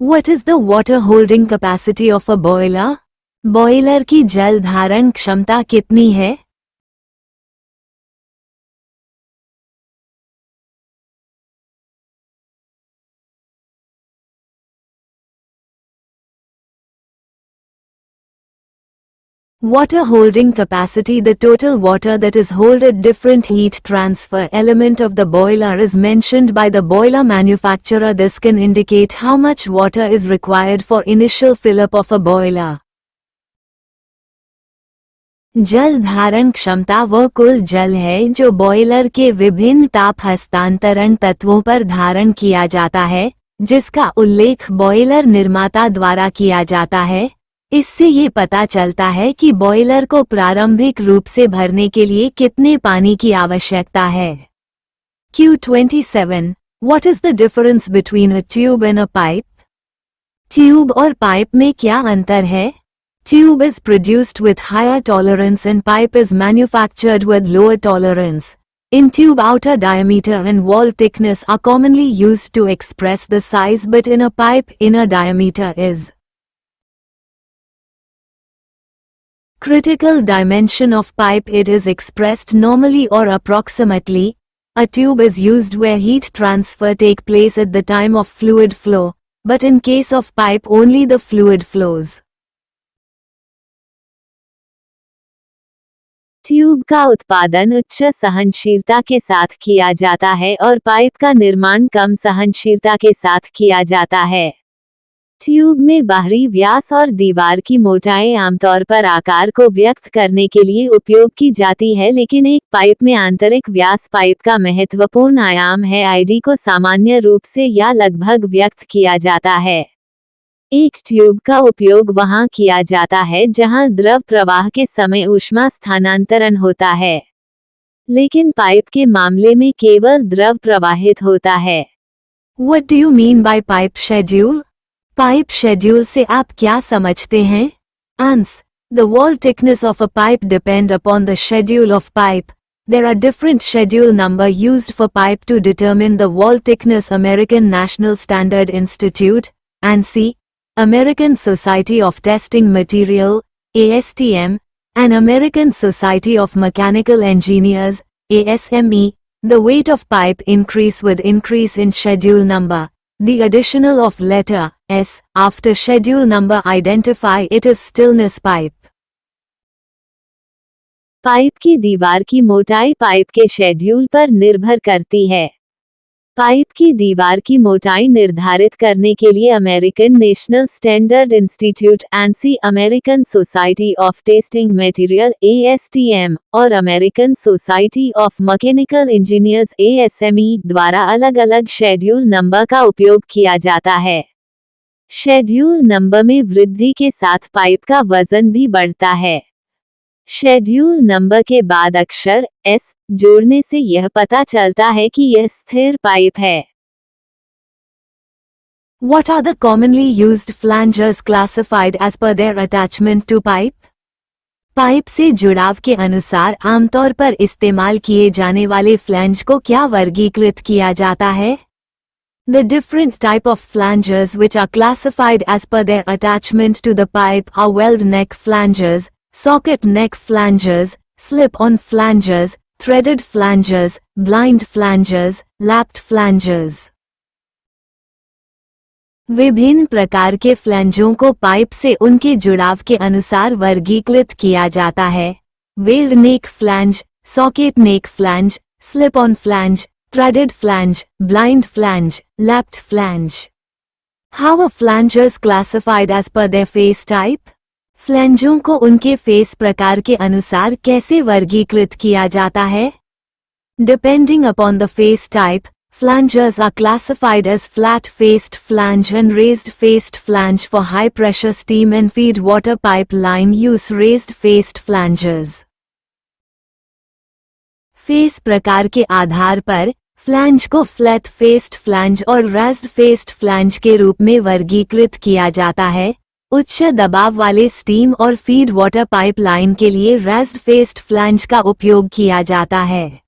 What is the water holding capacity of a boiler? Boiler की जल धारण क्षमता कितनी है? Water holding capacity, the total water that is held at different heat transfer element of the boiler is mentioned by the boiler manufacturer. This can indicate how much water is required for initial fill-up of a boiler. जल धारण क्षमता वह कुल जल है जो boiler के विभिन्न ताप हस्तांतरण तत्वों पर धारण किया जाता है, जिसका उल्लेख बॉयलर निर्माता द्वारा किया जाता है। इससे ये पता चलता है कि बॉयलर को प्रारंभिक रूप से भरने के लिए कितने पानी की आवश्यकता है। Q27. What is the difference between a tube and a pipe? Tube और पाइप में क्या अंतर है? Tube is produced with higher tolerance and pipe is manufactured with lower tolerance. In tube, outer diameter and wall thickness are commonly used to express the size, but in a pipe, inner diameter is critical dimension of pipe. It is expressed normally or approximately. A tube is used where heat transfer take place at the time of fluid flow, but in case of pipe only the fluid flows. Tube का उत्पादन उच्च सहनशीलता के साथ किया जाता है और पाइप का निर्माण कम सहनशीलता के साथ किया जाता है। ट्यूब में बाहरी व्यास और दीवार की मोटाई आमतौर पर आकार को व्यक्त करने के लिए उपयोग की जाती है, लेकिन एक पाइप में आंतरिक व्यास पाइप का महत्वपूर्ण आयाम है। आईडी को सामान्य रूप से या लगभग व्यक्त किया जाता है। एक ट्यूब का उपयोग वहां किया जाता है जहां द्रव प्रवाह के समय ऊष्मा स्थानांतरण होता है, लेकिन पाइप के मामले में केवल द्रव प्रवाहित होता है। What do you mean by pipe schedule? Pipe schedule से आप क्या समझते हैं? Ans. The wall thickness of a pipe depend upon the schedule of pipe. There are different schedule number used for pipe to determine the wall thickness. American National Standard Institute, ANSI, American Society of Testing Material, ASTM, and American Society of Mechanical Engineers, ASME. The weight of pipe increase with increase in schedule number. The additional of letter S after schedule number identify it as stillness pipe. Pipe की दीवार की मोटाई pipe के schedule पर निर्भर करती है। Pipe की दीवार की मोटाई निर्धारित करने के लिए American national standard institute ANSI, American society of testing material ASTM और American society of mechanical engineers ASME द्वारा अलग-अलग शेड्यूल नंबर का उपयोग किया जाता है। शेड्यूल नंबर में वृद्धि के साथ पाइप का वजन भी बढ़ता है। शेड्यूल नंबर के बाद अक्षर S जोड़ने से यह पता चलता है कि यह स्थिर पाइप है। What are the commonly used flanges classified as per their attachment to pipe? Pipe से जुड़ाव के अनुसार आमतौर पर इस्तेमाल किए जाने वाले फ्लैंज को क्या वर्गीकृत किया जाता है? The different type of flanges which are classified as per their attachment to the pipe are weld neck flanges, socket neck flanges, slip-on flanges, threaded flanges, blind flanges, lapped flanges. विभिन्न प्रकार के फ्लैंजों को पाइप से उनके जुड़ाव के अनुसार वर्गीकृत किया जाता है। Weld neck flange, socket neck flange, slip on flange, threaded flange, blind flange, lapped flange. How are flanges classified as per their face type? फ्लैंजों को उनके फेस प्रकार के अनुसार कैसे वर्गीकृत किया जाता है? Depending upon the face type, flanges are classified as flat-faced flange and raised-faced flange. For high-pressure steam and feed water pipeline use raised-faced flanges. Face प्रकार के आधार पर फ्लैंज को फ्लैट फेस्ड फ्लैंज और रेज्ड फेस्ड फ्लैंज के रूप में वर्गीकृत किया जाता है। उच्च दबाव वाले स्टीम और फीड वाटर पाइपलाइन के लिए रेज्ड फेस्ड फ्लैंज का उपयोग किया जाता है।